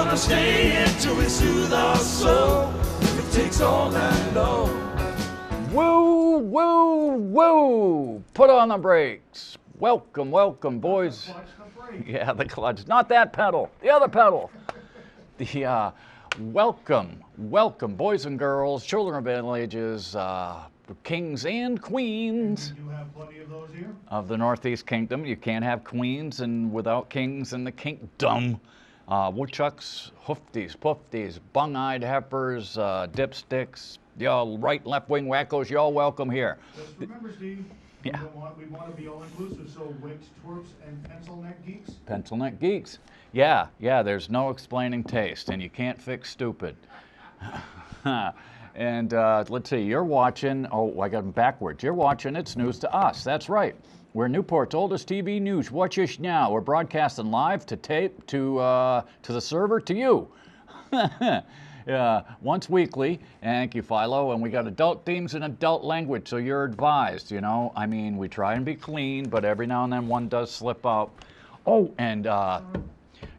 gonna stay here till we soothe our soul. If it takes all night long. Woo, woo, woo! Put on the brakes. Welcome, welcome, boys. The clutch, the brake. Yeah, the clutch. Not that pedal. The other pedal. The welcome, boys and girls, children of all ages, kings and queens You have plenty of those here? of the Northeast Kingdom. You can't have queens and without kings in the kingdom. Woodchucks, hoofties, poofties, bung-eyed heifers, dipsticks, y'all right, left-wing wackos, y'all welcome here. Just remember, Steve, Yeah. we want to be all-inclusive, so wigs, twerps, and pencil neck geeks. Pencil neck geeks. Yeah, there's no explaining taste, and you can't fix stupid. And let's see, you're watching, oh, I got them backwards. You're watching It's News to Us. That's right. We're Newport's oldest TV news. Watch us now. We're broadcasting live to tape, to the server, to you. Once weekly. Thank you, Philo. And we got adult themes and adult language, so you're advised, you know. I mean, we try and be clean, but every now and then one does slip out. Oh, and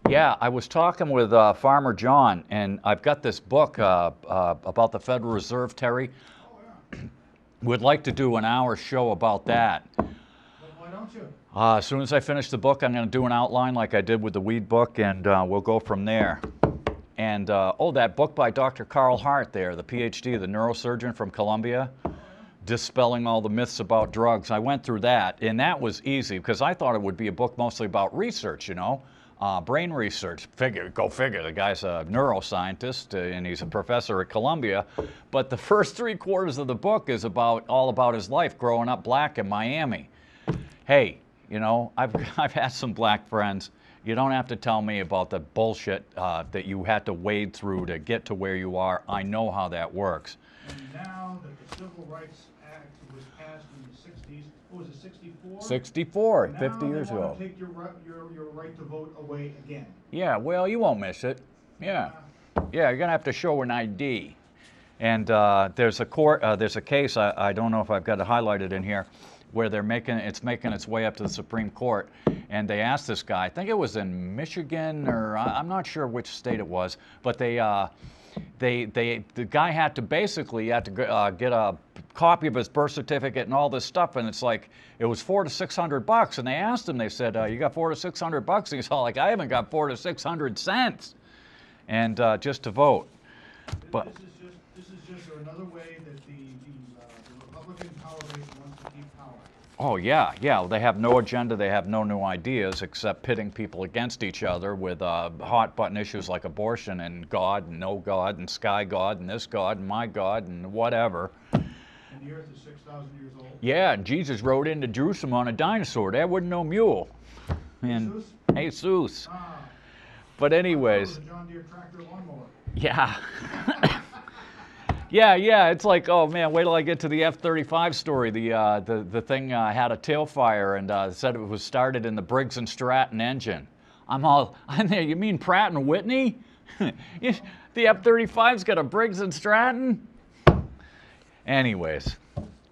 yeah, I was talking with Farmer John, and I've got this book about the Federal Reserve, Terry. Would like to do an hour show about that. Why don't you? As soon as I finish the book, I'm going to do an outline like I did with the weed book, and we'll go from there. And, that book by Dr. Carl Hart there, the PhD, the neurosurgeon from Columbia, dispelling all the myths about drugs. I went through that, and that was easy because I thought it would be a book mostly about research, you know, brain research. Go figure. The guy's a neuroscientist, and he's a professor at Columbia. But the first 3/4 of the book is all about his life growing up black in Miami. Hey, you know, I've had some black friends. You don't have to tell me about the bullshit that you had to wade through to get to where you are. I know how that works. And now that the Civil Rights Act was passed in the 60s, what was it, 64? 64, Now 50 years they ago. want to take your right to vote away again. Yeah, well, you won't miss it. Yeah, you're gonna have to show an ID. And there's a case. I don't know if I've got it highlighted in here, where it's making its way up to the Supreme Court, and they asked this guy. I think it was in Michigan, or I'm not sure which state it was, but the guy had to get a copy of his birth certificate and all this stuff, and it's like it was $400 to $600. And they asked him, they said, "You got $400 to $600?" And he's all like, "I haven't got $400 to $600, and just to vote." But This is just another way that the Republican power base wants to keep power. oh yeah, they have no agenda. They have no new ideas except pitting people against each other with hot button issues like abortion and God and no God and sky God and this God and my God and whatever. And the earth is 6,000 years old. Yeah, and Jesus rode into Jerusalem on a dinosaur. That wasn't no mule. And Jesus. But anyways, The John Deere tractor lawnmower. yeah. Yeah, it's like, oh man, wait till I get to the F-35 story. The thing had a tail fire and said it was started in the Briggs & Stratton engine. I'm there, you mean Pratt & Whitney? The F-35's got a Briggs & Stratton? Anyways.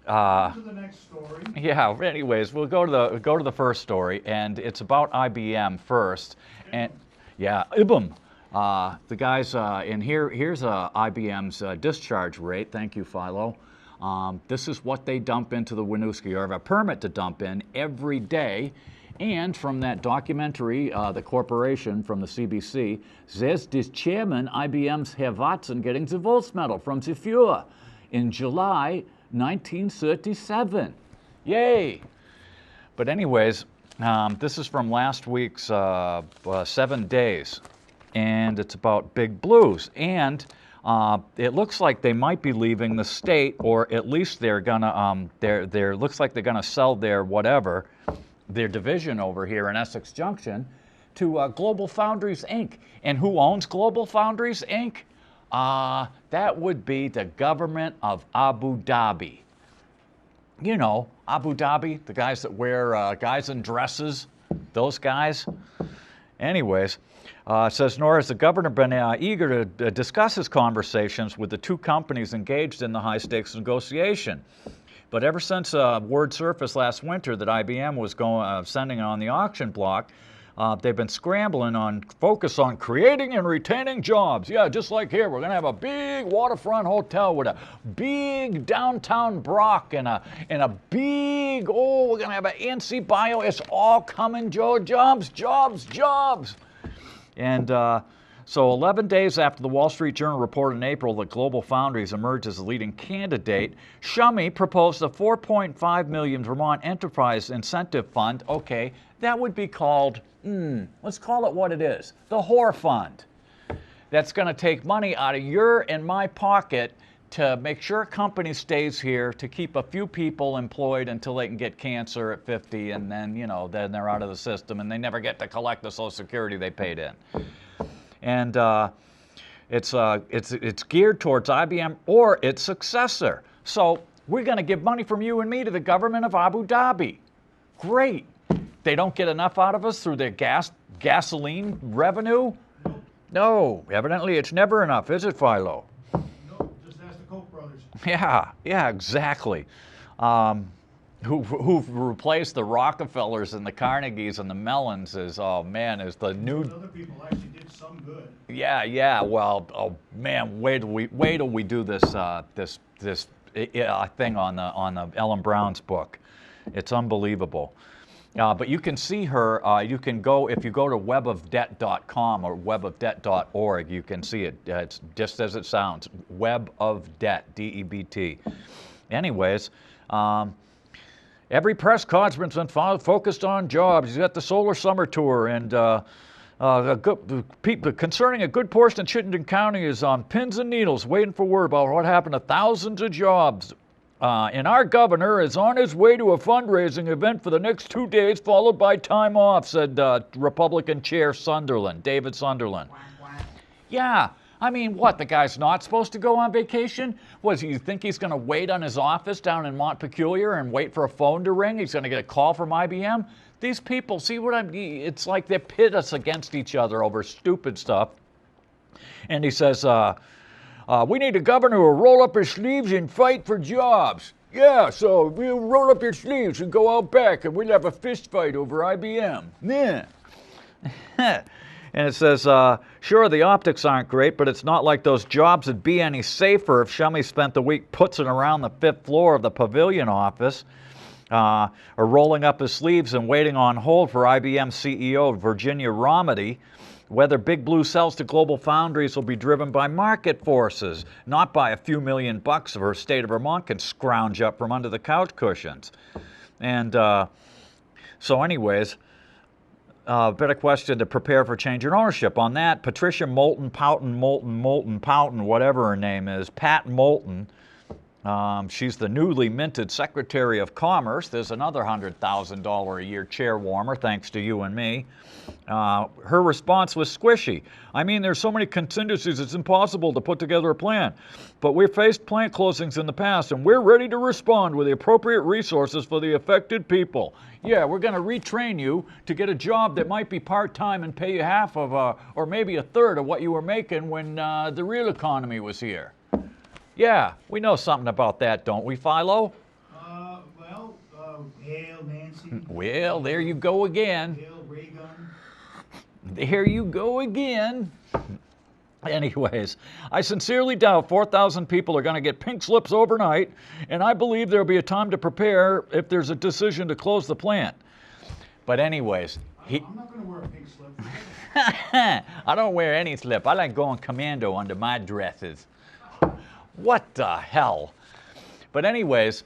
On to the next story. Yeah, anyways, we'll go to the first story, and it's about IBM first. And yeah, IBM. The guys in here's IBM's discharge rate. Thank you, Philo. This is what they dump into the Winooski, or have a permit to dump in every day. And from that documentary, the corporation from the CBC says this chairman IBM's Herr Watson getting the Volksmedal from the Führer in July 1937. Yay! But anyways, this is from last week's 7 Days. And it's about Big Blues, and it looks like they might be leaving the state, or at least they're gonna looks like they're gonna sell their division over here in Essex Junction to Global Foundries Inc. And who owns Global Foundries Inc.? That would be the government of Abu Dhabi. You know, Abu Dhabi, the guys that wear guys in dresses, those guys. Anyways. Says, nor has the governor been eager to discuss his conversations with the two companies engaged in the high-stakes negotiation. But ever since word surfaced last winter that IBM was sending on the auction block, they've been scrambling on focus on creating and retaining jobs. Yeah, just like here, we're going to have a big waterfront hotel with a big downtown Brock and a big, we're going to have an NC Bio. It's all coming, Joe. Jobs, jobs, jobs. And so 11 days after the Wall Street Journal reported in April that GlobalFoundries emerged as the leading candidate, Shummy proposed a $4.5 million Vermont Enterprise Incentive Fund. Okay, that would be called, let's call it what it is, the whore fund. That's going to take money out of your and my pocket to make sure a company stays here, to keep a few people employed until they can get cancer at 50, and then, then they're out of the system and they never get to collect the Social Security they paid in. And it's geared towards IBM or its successor. So we're going to give money from you and me to the government of Abu Dhabi. Great. They don't get enough out of us through their gasoline revenue? No, evidently it's never enough, is it, Philo? No, just ask the Koch brothers. Yeah, exactly. Who've replaced the Rockefellers and the Carnegies and the Mellons is the new. Those other people actually did some good. Yeah. Well, man, wait till we do this thing on the Ellen Brown's book. It's unbelievable. But you can see her. You can go if you go to webofdebt.com or webofdebt.org. You can see it. It's just as it sounds. Web of Debt, DEBT. Anyways. Every press conference has been focused on jobs. He's got the Solar Summer Tour, and concerning a good portion of Chittenden County is on pins and needles, waiting for word about what happened to thousands of jobs. And our governor is on his way to a fundraising event for the next 2 days, followed by time off, said Republican Chair Sunderland, David Sunderland. Yeah. I mean, what, the guy's not supposed to go on vacation? You think he's going to wait on his office down in Montpelier and wait for a phone to ring? He's going to get a call from IBM? These people, see what I mean? It's like they pit us against each other over stupid stuff. And he says, we need a governor who will roll up his sleeves and fight for jobs. Yeah, so we'll roll up your sleeves and go out back and we'll have a fist fight over IBM. Yeah. And it says, sure, the optics aren't great, but it's not like those jobs would be any safer if Shummy spent the week putzing around the 5th floor of the Pavilion office or rolling up his sleeves and waiting on hold for IBM CEO Virginia Rometty. Whether Big Blue sells to GlobalFoundries will be driven by market forces, not by a few $million her state of Vermont can scrounge up from under the couch cushions. And so anyways... better question to prepare for change in ownership. On that, Patricia Moulton, whatever her name is, Pat Moulton, she's the newly minted Secretary of Commerce. There's another $100,000 a year chair warmer, thanks to you and me. Her response was squishy. I mean, there's so many contingencies, it's impossible to put together a plan. But we've faced plant closings in the past, and we're ready to respond with the appropriate resources for the affected people. Yeah, we're going to retrain you to get a job that might be part-time and pay you half of, or maybe a third of what you were making when the real economy was here. Yeah, we know something about that, don't we, Philo? Hail Nancy. Well, there you go again. Hail Reagan. There you go again. Anyways, I sincerely doubt 4,000 people are going to get pink slips overnight, and I believe there'll be a time to prepare if there's a decision to close the plant. But anyways... I'm not going to wear a pink slip. I don't wear any slip. I like going commando under my dresses. What the hell? But anyways...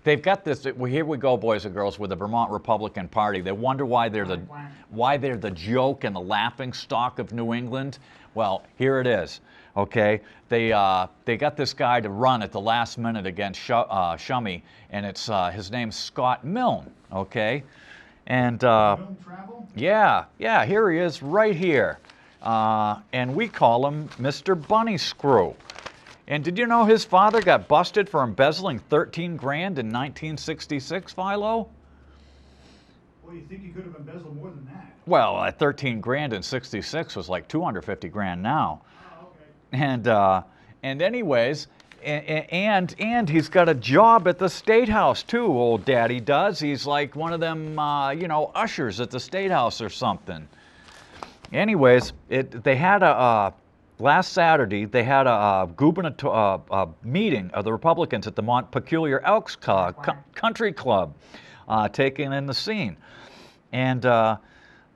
They've got this. Well, here we go, boys and girls, with the Vermont Republican Party. They wonder why they're the joke and the laughing stock of New England. Well, here it is. Okay, they got this guy to run at the last minute against Shummy, and it's his name's Scott Milne. Okay, and yeah, here he is, right here, and we call him Mr. Bunny Screw. And did you know his father got busted for embezzling $13 grand in 1966, Philo? Well, you think he could have embezzled more than that? Well, 13 grand in 66 was like 250 grand now. Oh, okay. And anyways, And he's got a job at the State House too, old daddy does. He's like one of them, ushers at the State House or something. Anyways, they had last Saturday, they had a meeting of the Republicans at the Montpelier Elks Country Club, taking in the scene. And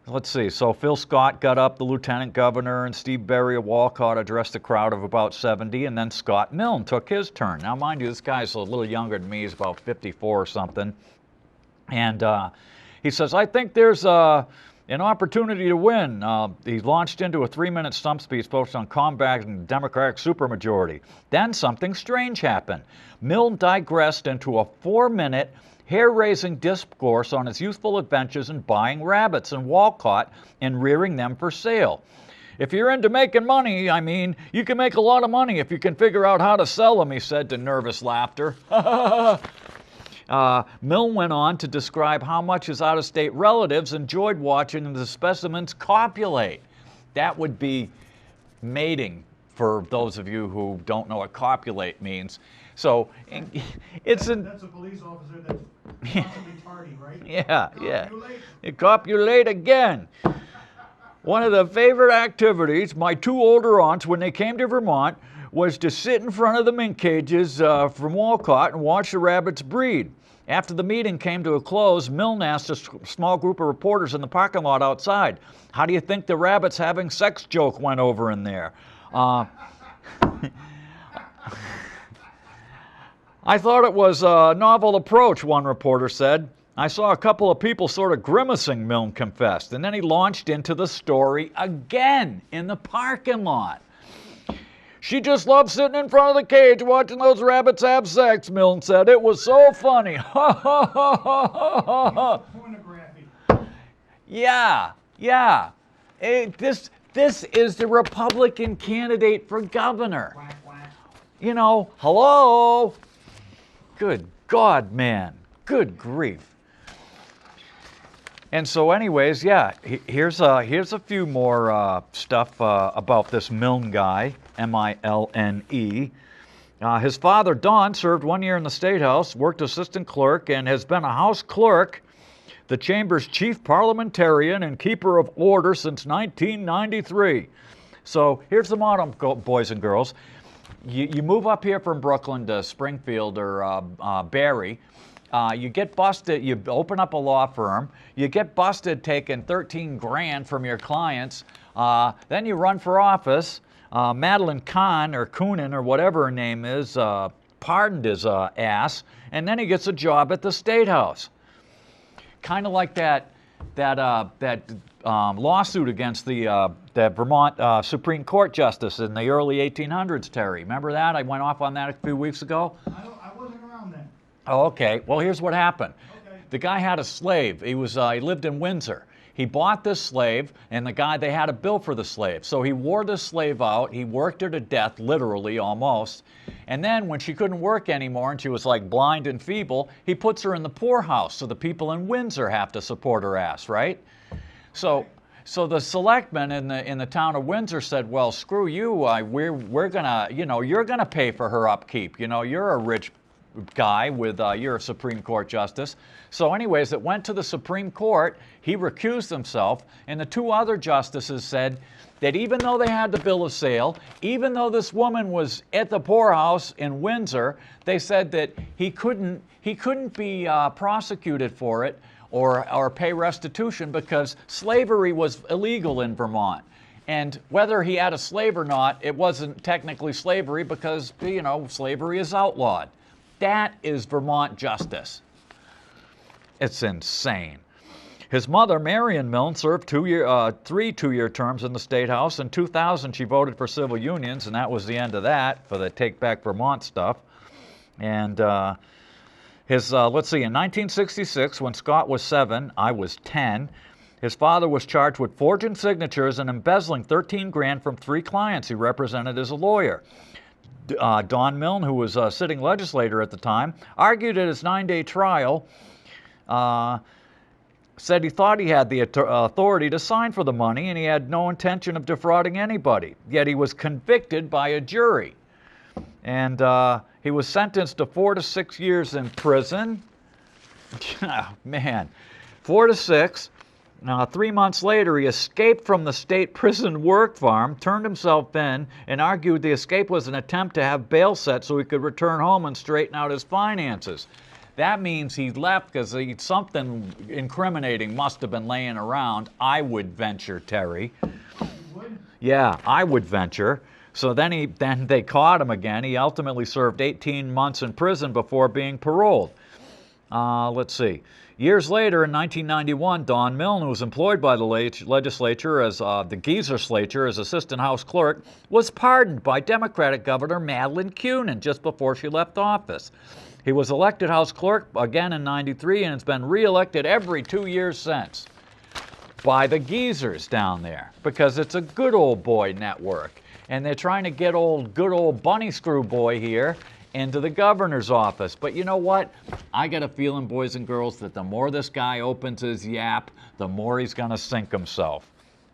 let's see, so Phil Scott got up, the lieutenant governor, and Steve Berry of Walcott addressed a crowd of about 70, and then Scott Milne took his turn. Now, mind you, this guy's a little younger than me. He's about 54 or something. And he says, I think there's an opportunity to win. He launched into a 3-minute stump speech focused on combating the Democratic supermajority. Then something strange happened. Milne digressed into a 4-minute hair-raising discourse on his youthful adventures in buying rabbits in Walcott and rearing them for sale. If you're into making money, I mean, you can make a lot of money if you can figure out how to sell them, he said to nervous laughter. Milne went on to describe how much his out-of-state relatives enjoyed watching the specimens copulate. That would be mating for those of you who don't know what copulate means. So that's a police officer that's constantly tardy, right? Yeah. You copulate again. One of the favorite activities, my 2 older aunts, when they came to Vermont, was to sit in front of the mink cages from Walcott and watch the rabbits breed. After the meeting came to a close, Milne asked a small group of reporters in the parking lot outside, how do you think the rabbits having sex joke went over in there? I thought it was a novel approach, one reporter said. I saw a couple of people sort of grimacing, Milne confessed, and then he launched into the story again in the parking lot. She just loved sitting in front of the cage watching those rabbits have sex, Milne said. It was so funny. Pornography. Yeah. This is the Republican candidate for governor. Quack, quack. Hello? Good God, man. Good grief. And so anyways, yeah, here's a few more stuff about this Milne guy, M-I-L-N-E. His father, Don, served 1 year in the State House, worked assistant clerk, and has been a House clerk, the chamber's chief parliamentarian and keeper of order since 1993. So here's the motto, boys and girls. You move up here from Brooklyn to Springfield or Barrie, you get busted, you open up a law firm, you get busted taking 13 grand from your clients, then you run for office. Madeline Kahn or Coonan or whatever her name is pardoned his ass, and then he gets a job at the State House. Kind of like that lawsuit against the Vermont Supreme Court justice in the early 1800s, Terry. Remember that? I went off on that a few weeks ago. I wasn't around then. Oh, okay. Well, here's what happened. Okay. The guy had a slave. He lived in Windsor. He bought this slave, and they had a bill for the slave. So he wore the slave out. He worked her to death, literally, almost. And then when she couldn't work anymore and she was like blind and feeble, he puts her in the poorhouse. So the people in Windsor have to support her ass, right? So the selectmen in the town of Windsor said, well, screw you. We're gonna, you're gonna pay for her upkeep. You're a rich guy with you're a Supreme Court justice. So anyways, it went to the Supreme Court. He recused himself, and the 2 other justices said that even though they had the bill of sale, even though this woman was at the poorhouse in Windsor, they said that he couldn't be prosecuted for it or pay restitution because slavery was illegal in Vermont. And whether he had a slave or not, it wasn't technically slavery because, slavery is outlawed. That is Vermont justice. It's insane. His mother, Marion Milne, served 3 2-year terms in the State House. In 2000, she voted for civil unions, and that was the end of that for the Take Back Vermont stuff. And let's see, in 1966, when Scott was 7, I was 10, his father was charged with forging signatures and embezzling 13 grand from 3 clients he represented as a lawyer. Don Milne, who was a sitting legislator at the time, argued at his 9-day trial, said he thought he had the authority to sign for the money and he had no intention of defrauding anybody. Yet he was convicted by a jury. And he was sentenced to 4 to 6 years in prison. Man, 4 to 6. 3 months later, he escaped from the state prison work farm, turned himself in, and argued the escape was an attempt to have bail set so he could return home and straighten out his finances. That means he left because something incriminating must have been laying around, I would venture, Terry. Yeah, I would venture. So then they caught him again. He ultimately served 18 months in prison before being paroled. Let's see. Years later, in 1991, Don Milne, who was employed by the legislature as the Geezer-slature as assistant House clerk, was pardoned by Democratic Governor Madeleine Kunin just before she left office. He was elected House clerk again in 93 and has been reelected every 2 years since by the geezers down there because it's a good old boy network. And they're trying to get good old bunny screw boy here into the governor's office. But you know what? I got a feeling, boys and girls, that the more this guy opens his yap, the more he's going to sink himself.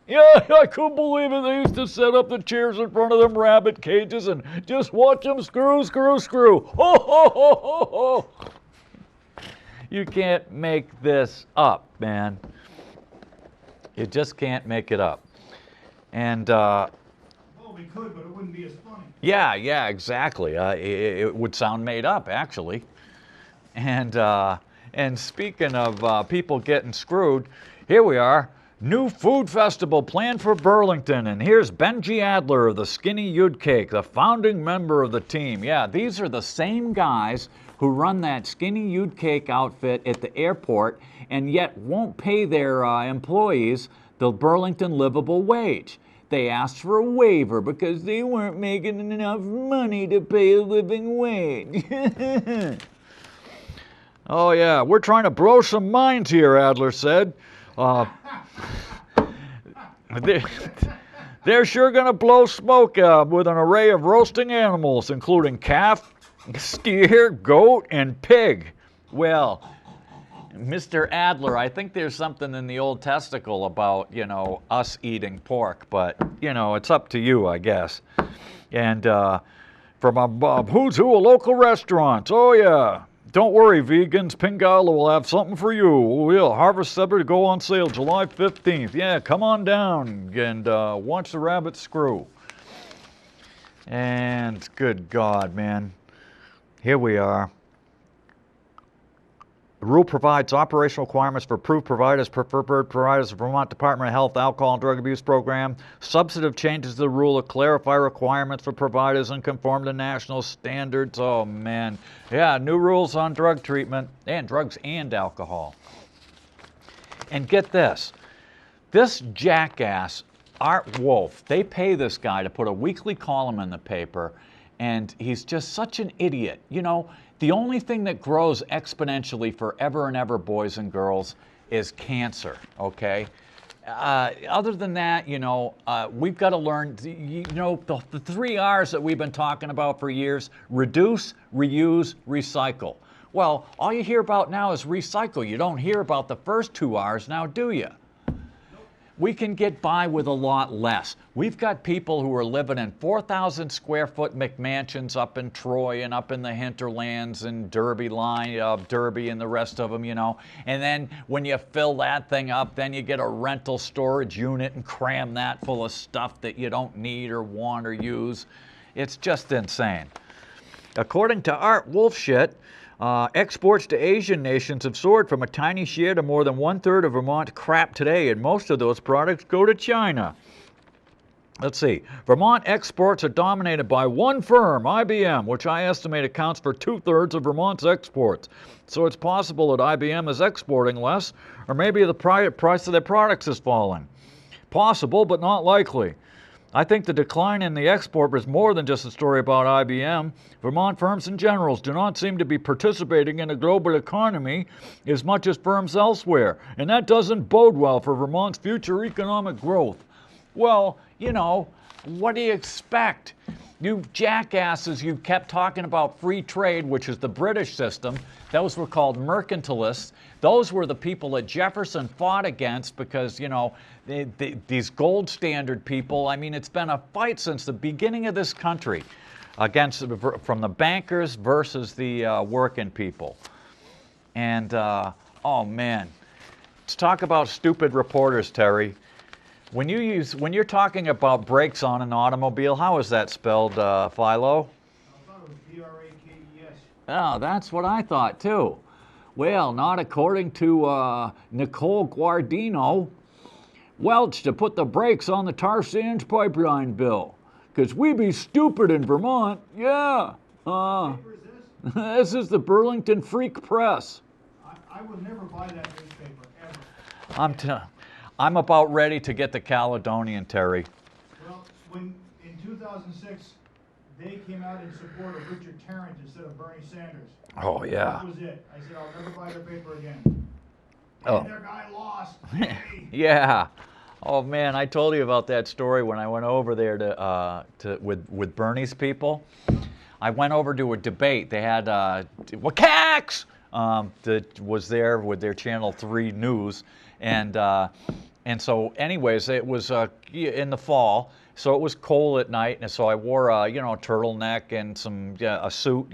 Yeah, I couldn't believe it. They used to set up the chairs in front of them rabbit cages and just watch them screw, screw, screw. Ho, ho, ho, ho, ho. You can't make this up, man. You just can't make it up. And, well, we could, but it wouldn't be as funny. yeah, exactly. It would sound made up, actually. And speaking of people getting screwed, here we are. New food festival planned for Burlington, and here's Benji Adler of the Skinny Yud Cake, the founding member of the team. Yeah, these are the same guys who run that Skinny Yud Cake outfit at the airport and yet won't pay their employees the Burlington livable wage. They asked for a waiver because they weren't making enough money to pay a living wage. Oh yeah, we're trying to blow some minds here, Adler said. They're sure going to blow smoke with an array of roasting animals, including calf, steer, goat, and pig. Well, Mr. Adler, I think there's something in the Old Testicle about, us eating pork, but, it's up to you, I guess. And from a Who's Who of local restaurants, oh yeah. Don't worry, vegans, Pingala will have something for you. We'll harvest supper to go on sale July 15th. Yeah, come on down and watch the rabbit screw. And good God, man. Here we are. The rule provides operational requirements for approved providers, preferred providers of Vermont Department of Health Alcohol and Drug Abuse Program. Substantive changes to the rule to clarify requirements for providers and conform to national standards. Oh, man. Yeah, new rules on drug treatment and drugs and alcohol. And get this. This jackass, Art Wolf, they pay this guy to put a weekly column in the paper, and he's just such an idiot. The only thing that grows exponentially forever and ever, boys and girls, is cancer, okay? Other than that, we've got to learn, the 3 R's that we've been talking about for years: reduce, reuse, recycle. Well, all you hear about now is recycle. You don't hear about the first 2 R's now, do you? We can get by with a lot less. We've got people who are living in 4,000 square foot McMansions up in Troy and up in the hinterlands and Derby and the rest of them, And then when you fill that thing up, then you get a rental storage unit and cram that full of stuff that you don't need or want or use. It's just insane. According to Art Wolfshit, exports to Asian nations have soared from a tiny share to more than 1/3 of Vermont crap today, and most of those products go to China. Let's see. Vermont exports are dominated by one firm, IBM, which I estimate accounts for 2/3 of Vermont's exports. So it's possible that IBM is exporting less, or maybe the price of their products is falling. Possible, but not likely. I think the decline in the export is more than just a story about IBM. Vermont firms in general do not seem to be participating in the global economy as much as firms elsewhere, and that doesn't bode well for Vermont's future economic growth. Well, what do you expect? You jackasses, you kept talking about free trade, which is the British system. Those were called mercantilists. Those were the people that Jefferson fought against because, these gold standard people, it's been a fight since the beginning of this country. from the bankers versus the working people. And oh man, let's talk about stupid reporters, Terry. When you're talking about brakes on an automobile, how is that spelled, Philo? I thought it was B-R-A-K-E-S. Oh, that's what I thought too. Well, not according to Nicole Guardino. Welch to put the brakes on the tar sands pipeline bill. 'Cause we be stupid in Vermont. Yeah. What paper is this? This is the Burlington Freak Press. I would never buy that newspaper, ever. I'm about ready to get the Caledonian, Terry. Well, when in 2006 they came out in support of Richard Tarrant instead of Bernie Sanders. Oh yeah. That was it. I said I'll never buy their paper again. Oh. And their guy lost. Hey. Yeah. Oh man, I told you about that story when I went over there with Bernie's people. I went over to a debate. They had Wacax that was there with their Channel 3 news, and so anyways, it was in the fall, so it was cold at night, and so I wore a turtleneck and a suit,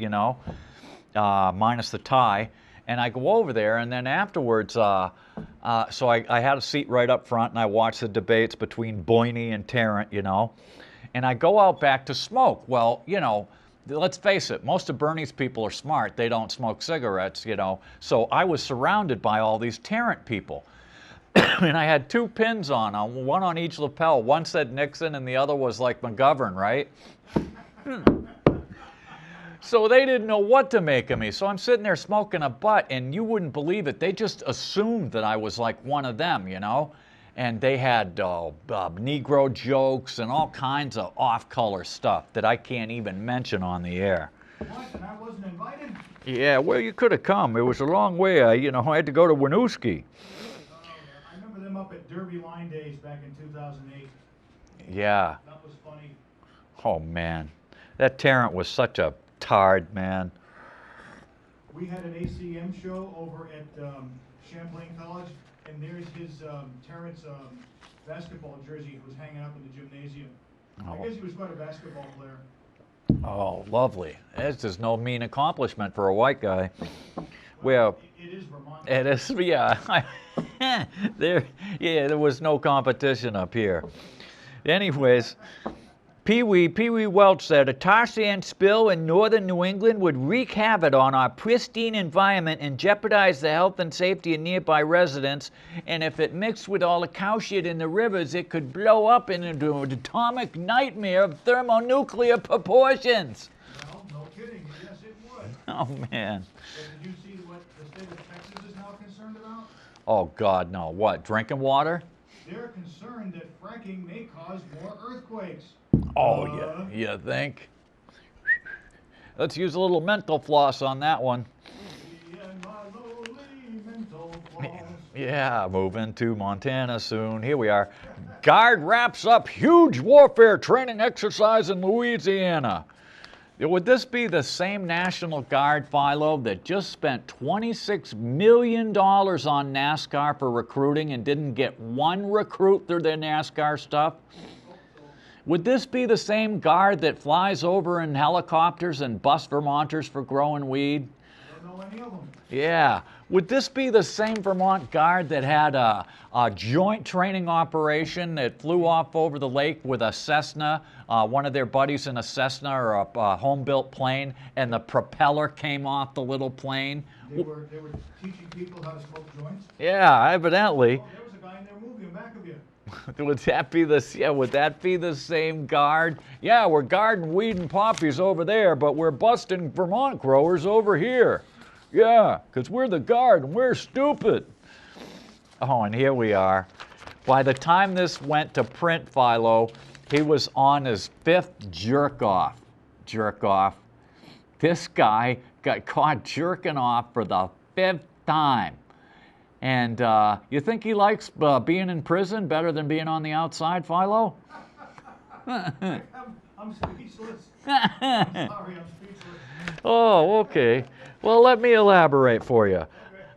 minus the tie. And I go over there, and then afterwards, so I had a seat right up front, and I watched the debates between Boyney and Tarrant, and I go out back to smoke. Well, let's face it, most of Bernie's people are smart. They don't smoke cigarettes, So I was surrounded by all these Tarrant people. And I had two pins on, one on each lapel. One said Nixon, and the other was like McGovern, right? So they didn't know what to make of me. So I'm sitting there smoking a butt, and you wouldn't believe it. They just assumed that I was like one of them, And they had Negro jokes and all kinds of off-color stuff that I can't even mention on the air. What? And I wasn't invited? Yeah, well, you could have come. It was a long way. I had to go to Winooski. I remember them up at Derby Line Days back in 2008. Yeah. That was funny. Oh, man. That Tarrant was such a tard, man. We had an ACM show over at Champlain College, and there's his Terrence basketball jersey was hanging up in the gymnasium. Oh. I guess he was quite a basketball player. Oh, lovely. This is no mean accomplishment for a white guy. Well, it is Vermont. it is, yeah. There was no competition up here. Anyways, Pee Wee Welch said a tar sand spill in northern New England would wreak havoc on our pristine environment and jeopardize the health and safety of nearby residents. And if it mixed with all the cow shit in the rivers, it could blow up into an atomic nightmare of thermonuclear proportions. Well, no kidding. Yes, it would. Oh, man. But did you see what the state of Texas is now concerned about? Oh, God, no. What, drinking water? They're concerned that fracking may cause more earthquakes. Oh, yeah. You think? Let's use a little mental floss on that one. Yeah, moving to Montana soon. Here we are. Guard wraps up huge warfare training exercise in Louisiana. Would this be the same National Guard, Philo, that just spent $26 million on NASCAR for recruiting and didn't get one recruit through their NASCAR stuff? Would this be the same Guard that flies over in helicopters and busts Vermonters for growing weed? I don't know any of them. Yeah. Would this be the same Vermont Guard that had a joint training operation that flew off over the lake with a Cessna, one of their buddies in a Cessna or a home-built plane, and the propeller came off the little plane? They were teaching people how to smoke joints? Yeah, evidently. Oh, there was a guy in there moving in back of you. Would that be the same Guard? Yeah, we're guarding weed and poppies over there, but we're busting Vermont growers over here. Yeah, because we're the Guard and we're stupid. Oh, and here we are. By the time this went to print, Philo, he was on his 5th jerk-off. Jerk-off. This guy got caught jerking off for the 5th time. And you think he likes being in prison better than being on the outside, Philo? I'm speechless. I'm sorry, I'm speechless. Oh, okay. Well, let me elaborate for you.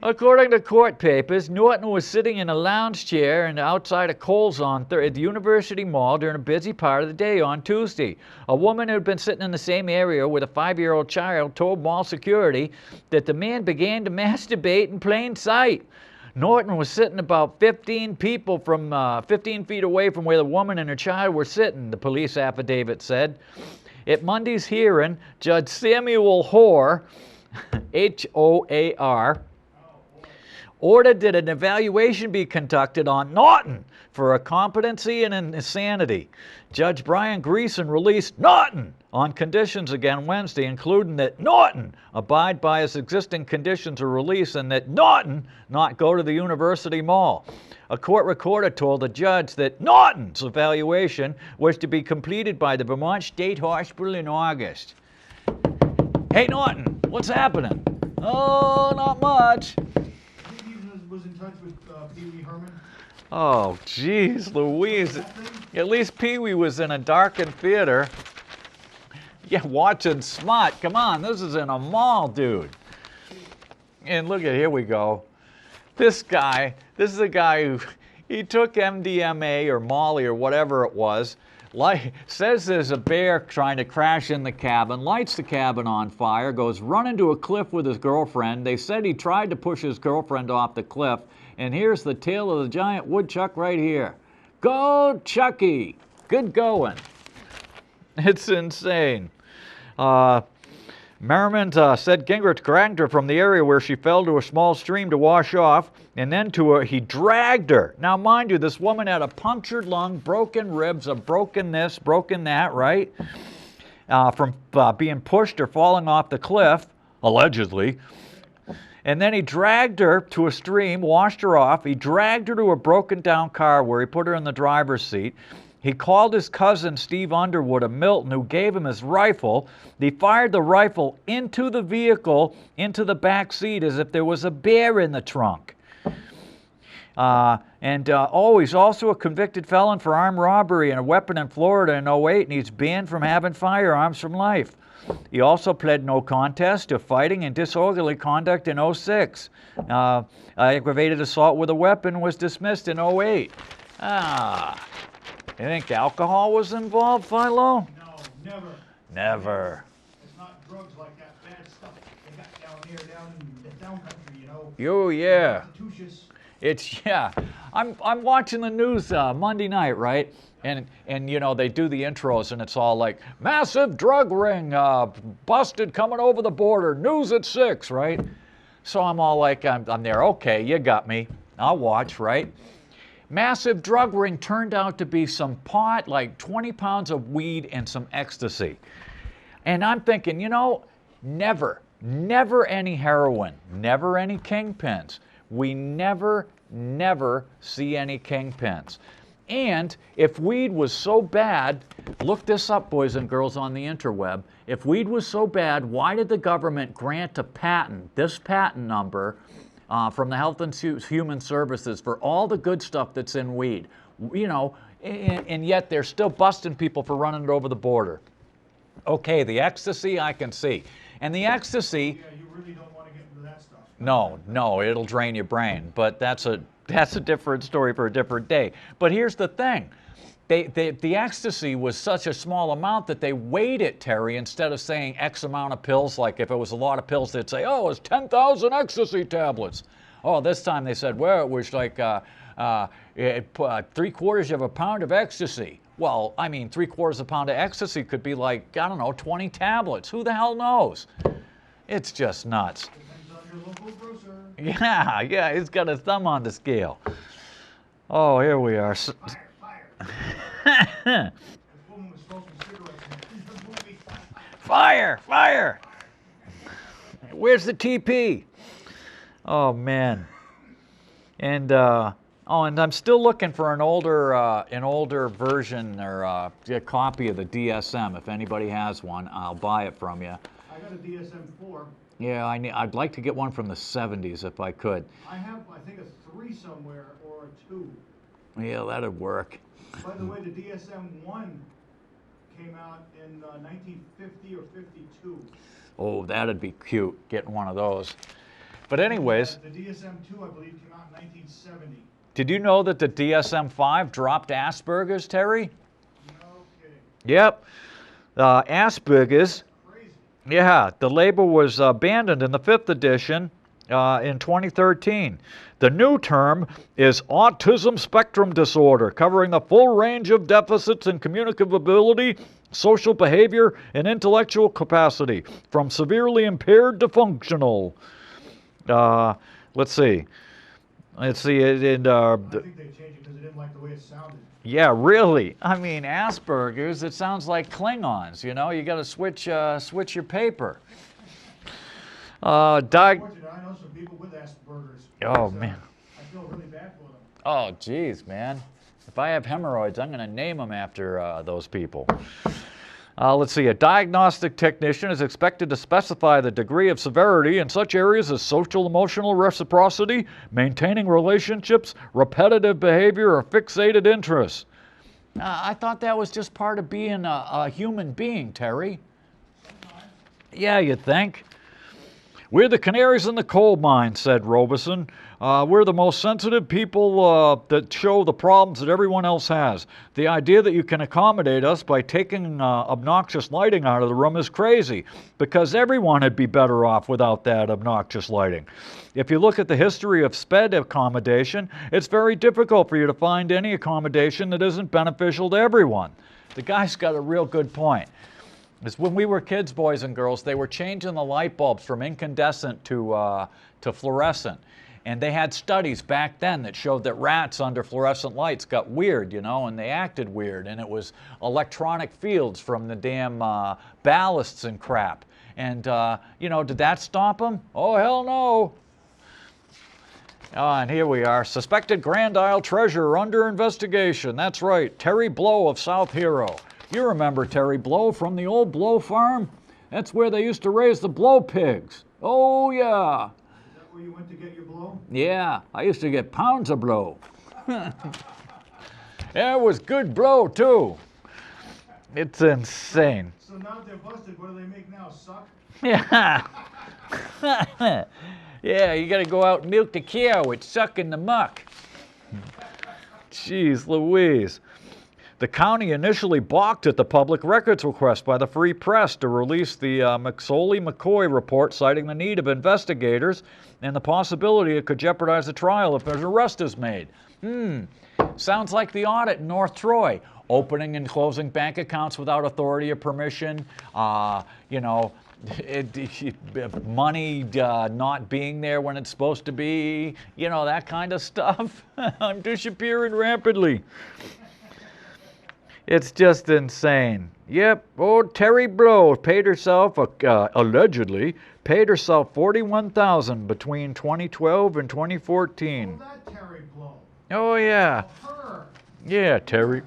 According to court papers, Norton was sitting in a lounge chair and outside a Kohl's at the University Mall during a busy part of the day on Tuesday. A woman who had been sitting in the same area with a 5-year-old child told mall security that the man began to masturbate in plain sight. Norton was sitting about 15 feet away from where the woman and her child were sitting, the police affidavit said. At Monday's hearing, Judge Samuel Hoare, H-O-A-R, ordered that an evaluation be conducted on Norton for a competency and insanity. Judge Brian Greason released Norton on conditions again Wednesday, including that Norton abide by his existing conditions of release and that Norton not go to the University Mall. A court recorder told the judge that Norton's evaluation was to be completed by the Vermont State Hospital in August. Hey, Norton, what's happening? Oh, not much. Was in touch with Pee Wee Herman. Oh, geez, Louise. At least Pee Wee was in a darkened theater. Yeah, watching Smut. Come on, this is in a mall, dude. And look at, here we go. This is a guy who, he took MDMA or Molly or whatever it was, says there's a bear trying to crash in the cabin, lights the cabin on fire, goes running to a cliff with his girlfriend. They said he tried to push his girlfriend off the cliff. And here's the tail of the giant woodchuck right here. Go, Chucky! Good going. It's insane. Merriman said Gingrich dragged her from the area where she fell to a small stream to wash off, and then he dragged her. Now, mind you, this woman had a punctured lung, broken ribs, a broken this, broken that, right? From being pushed or falling off the cliff, allegedly. And then he dragged her to a stream, washed her off. He dragged her to a broken down car where he put her in the driver's seat. He called his cousin Steve Underwood of Milton, who gave him his rifle. He fired the rifle into the vehicle, into the back seat, as if there was a bear in the trunk. He's also a convicted felon for armed robbery and a weapon in Florida in 2008, and he's banned from having firearms for life. He also pled no contest to fighting and disorderly conduct in 2006. Aggravated assault with a weapon was dismissed in 2008. You think alcohol was involved, Philo? No, never. Never. It's not drugs like that bad stuff they got down here, down in the down country, you know. Oh, yeah. Constitutious. It's, yeah. I'm watching the news Monday night, right? And you know, they do the intros and it's all like, massive drug ring busted coming over the border, news at 6, right? So I'm all like, I'm there, okay, you got me. I'll watch, right? Massive drug ring turned out to be some pot, like 20 pounds of weed and some ecstasy. And I'm thinking, you know, never any heroin, never any kingpins. We never see any kingpins. And if weed was so bad, look this up, boys and girls, on the interweb. If weed was so bad, why did the government grant a patent, this patent number, from the Health and Human Services for all the good stuff that's in weed? You know, and yet they're still busting people for running it over the border. Okay, the ecstasy I can see. And the ecstasy... Yeah, you really don't want to get into that stuff. No, it'll drain your brain. But that's a different story for a different day. But here's the thing. The ecstasy was such a small amount that they weighed it, Terry, instead of saying X amount of pills. Like if it was a lot of pills, they'd say, oh, it's 10,000 ecstasy tablets. Oh, this time they said, well, it was like 3/4 of a pound of ecstasy. Well, I mean, 3/4 of a pound of ecstasy could be like, I don't know, 20 tablets. Who the hell knows? It's just nuts. Depends on your local grocer. Yeah, he's got his thumb on the scale. Oh, here we are. This woman was smoking cigarettes in the movie. Fire! Where's the TP? Oh, man. And I'm still looking for an older version or a copy of the DSM. If anybody has one, I'll buy it from you. I got a DSM-4. Yeah, I'd like to get one from the 70s if I could. I have, I think, a 3 somewhere or a 2. Yeah, that'd work. By the way, the DSM-1 came out in 1950 or 52. Oh, that'd be cute, getting one of those. But anyways, The DSM-2, I believe, came out in 1970. did you know that the DSM-5 dropped Asperger's, Terry? No kidding. Yep. Asperger's. Crazy. Yeah, the label was abandoned in the 5th edition in 2013. The new term is autism spectrum disorder, covering the full range of deficits in communicative ability, social behavior, and intellectual capacity, from severely impaired to functional. Let's see. I think they changed it because they didn't like the way it sounded. Yeah, really. I mean, Asperger's, it sounds like Klingons, you know? You got to switch your paper. Unfortunately, I know some people with Asperger's. Oh, because, man. I feel really bad for them. Oh, geez, man. If I have hemorrhoids, I'm going to name them after those people. Let's see. A diagnostic technician is expected to specify the degree of severity in such areas as social emotional reciprocity, maintaining relationships, repetitive behavior, or fixated interests. I thought that was just part of being a human being, Terry. Yeah, you'd think. We're the canaries in the coal mine, said Robeson. We're the most sensitive people that show the problems that everyone else has. The idea that you can accommodate us by taking obnoxious lighting out of the room is crazy, because everyone would be better off without that obnoxious lighting. If you look at the history of SPED accommodation, it's very difficult for you to find any accommodation that isn't beneficial to everyone. The guy's got a real good point. Is when we were kids, boys and girls, they were changing the light bulbs from incandescent to fluorescent. And they had studies back then that showed that rats under fluorescent lights got weird, you know, and they acted weird. And it was electronic fields from the damn ballasts and crap. And, you know, did that stop them? Oh, hell no. And here we are. Suspected Grand Isle treasure under investigation. That's right. Terry Blow of South Hero. You remember Terry Blow from the old Blow farm? That's where they used to raise the blow pigs. Oh, yeah. Is that where you went to get your blow? Yeah, I used to get pounds of blow. Yeah, it was good blow, too. It's insane. So now that they're busted, what do they make now? Suck? Yeah. Yeah, you got to go out and milk the cow. It's sucking the muck. Jeez Louise. The county initially balked at the public records request by the Free Press to release the McSorley-McCoy report, citing the need of investigators and the possibility it could jeopardize the trial if an arrest is made. Sounds like the audit in North Troy. Opening and closing bank accounts without authority or permission, you know, money not being there when it's supposed to be, you know, that kind of stuff. I'm disappearing rapidly. It's just insane. Yep, old Terry Blow paid herself, allegedly, paid herself $41,000 between 2012 and 2014. Oh, that Terry Blow. Oh, yeah. Her. Yeah, Terry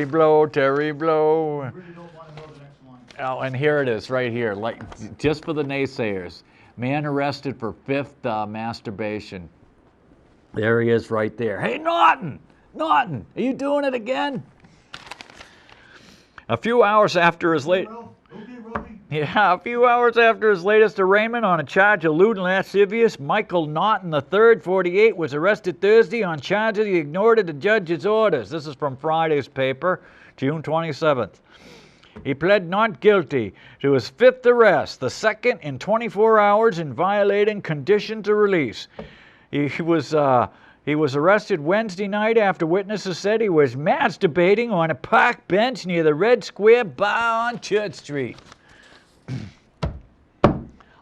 Blow. I really don't want to know the next one. Oh, and here it is, right here, like just for the naysayers. Man arrested for 5th masturbation. There he is right there. Hey, Naughton! Naughton, are you doing it again? A few hours after his latest arraignment on a charge of lewd and lascivious, Michael Naughton III, 48, was arrested Thursday on charges he ignored the judge's orders. This is from Friday's paper, June 27th. He pled not guilty to his 5th arrest, the 2nd in 24 hours in violating conditions of release. He was arrested Wednesday night after witnesses said he was masturbating on a park bench near the Red Square Bar on Church Street.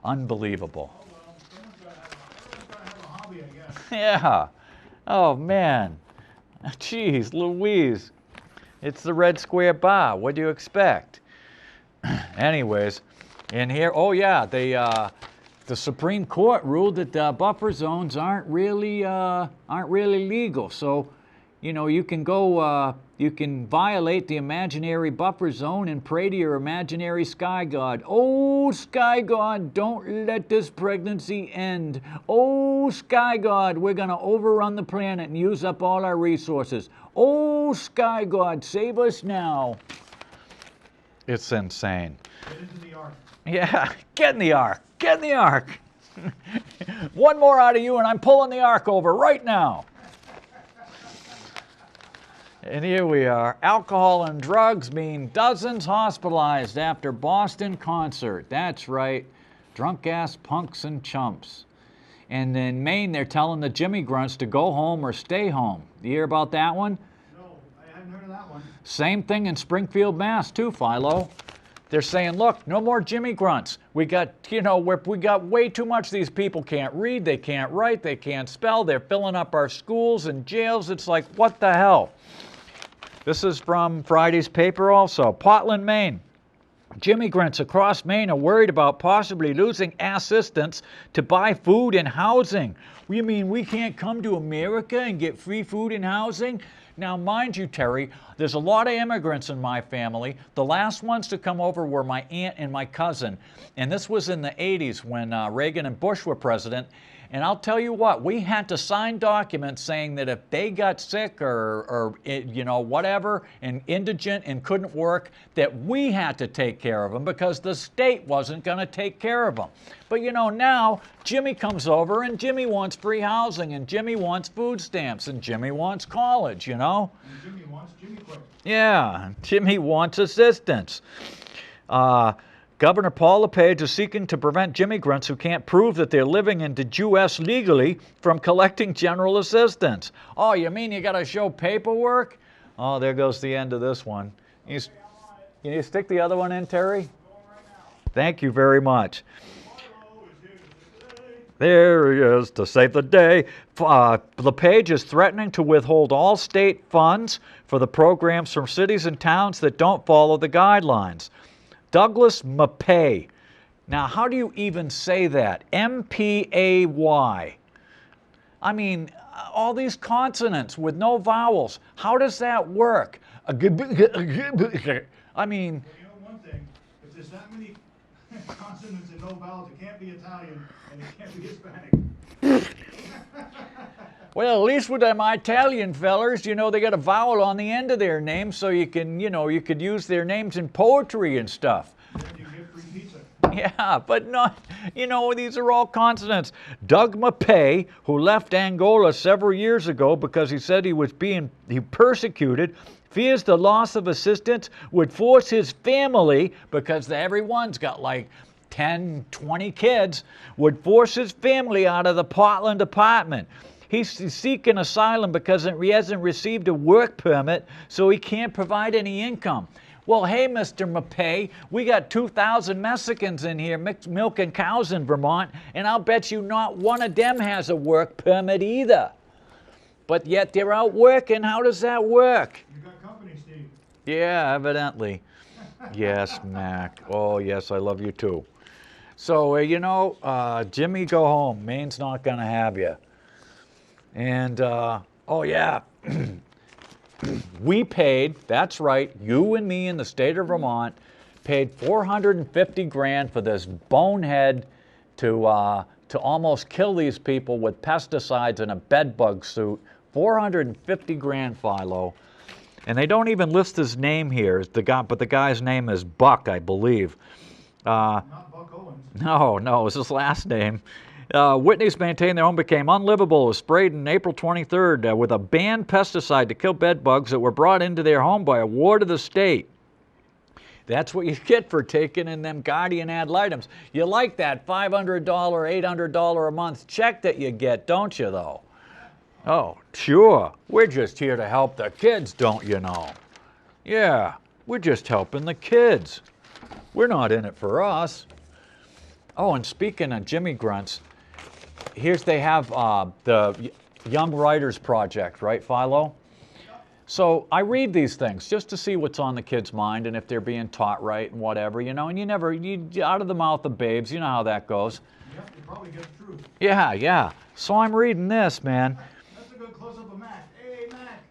Unbelievable. Oh, well, someone's got to have a hobby, I guess. Yeah. Oh, man. Jeez Louise. It's the Red Square Bar. What do you expect? Anyways, in here, oh, yeah, the Supreme Court ruled that buffer zones aren't really legal. So, you know, you can go, you can violate the imaginary buffer zone and pray to your imaginary sky god. Oh, sky god, don't let this pregnancy end. Oh, sky god, we're gonna overrun the planet and use up all our resources. Oh, sky god, save us now. It's insane. Get into the ark. Yeah, get in the ark. Get in the ark. One more out of you and I'm pulling the ark over right now. And here we are. Alcohol and drugs mean dozens hospitalized after Boston concert. That's right. Drunk-ass punks and chumps. And in Maine, they're telling the Jimmy Grunts to go home or stay home. You hear about that one? No, I hadn't heard of that one. Same thing in Springfield, Mass. too, Philo. They're saying, look, no more Jimmy Grunts. We got, we got way too much. These people can't read, they can't write, they can't spell. They're filling up our schools and jails. It's like, what the hell? This is from Friday's paper also. Portland, Maine. Jimmy Grunts across Maine are worried about possibly losing assistance to buy food and housing. You mean we can't come to America and get free food and housing? Now, mind you, Terry, there's a lot of immigrants in my family. The last ones to come over were my aunt and my cousin. And this was in the 80s when Reagan and Bush were president. And I'll tell you what, we had to sign documents saying that if they got sick or whatever, and indigent and couldn't work, that we had to take care of them because the state wasn't going to take care of them. But now Jimmy comes over and Jimmy wants free housing and Jimmy wants food stamps and Jimmy wants college, And Jimmy wants Jimmy Quick. Yeah, Jimmy wants assistance. Governor Paul LePage is seeking to prevent Jimmy Grunts who can't prove that they're living in the U.S. legally from collecting general assistance. Oh, you mean you got to show paperwork? Oh, there goes the end of this one. Can you stick the other one in, Terry? Thank you very much. There he is to save the day. LePage is threatening to withhold all state funds for the programs from cities and towns that don't follow the guidelines. Douglas Mapay. Now, how do you even say that? M-P-A-Y. I mean, all these consonants with no vowels. How does that work? I mean... Well, you know one thing, if there's that many consonants and no vowels, it can't be Italian and it can't be Hispanic. Well, at least with them Italian fellers, they got a vowel on the end of their name, so you can, you could use their names in poetry and stuff. Then you get free pizza. Yeah, but not, these are all consonants. Doug Mapay, who left Angola several years ago because he said he was being persecuted, fears the loss of assistance would force his family, because everyone's got like 10, 20 kids, would force his family out of the Portland apartment. He's seeking asylum because he hasn't received a work permit, so he can't provide any income. Well, hey, Mr. Mapay, we got 2,000 Mexicans in here milking cows in Vermont, and I'll bet you not one of them has a work permit either. But yet they're out working. How does that work? You got company, Steve. Yeah, evidently. Yes, Mac. Oh, yes, I love you too. So, Jimmy, go home. Maine's not going to have you. And, oh yeah, we paid, that's right, you and me in the state of Vermont paid $450,000 for this bonehead to almost kill these people with pesticides in a bed bug suit. $450,000, Philo. And they don't even list his name here, but the guy's name is Buck, I believe. Not Buck Owens. No, it's his last name. Whitney's maintained their home became unlivable. It was sprayed on April 23rd with a banned pesticide to kill bed bugs that were brought into their home by a ward of the state. That's what you get for taking in them guardian ad litem's. You like that $500, $800 a month check that you get, don't you, though? Oh, sure. We're just here to help the kids, don't you know? Yeah, we're just helping the kids. We're not in it for us. Oh, and speaking of Jimmy Grunts, they have the Young Writers Project, right, Philo? So I read these things just to see what's on the kids' mind and if they're being taught right and whatever, and you out of the mouth of babes, you know how that goes. Yeah, you probably get the truth. Yeah. So I'm reading this, man. That's a good close-up of Mac. Hey, Mac.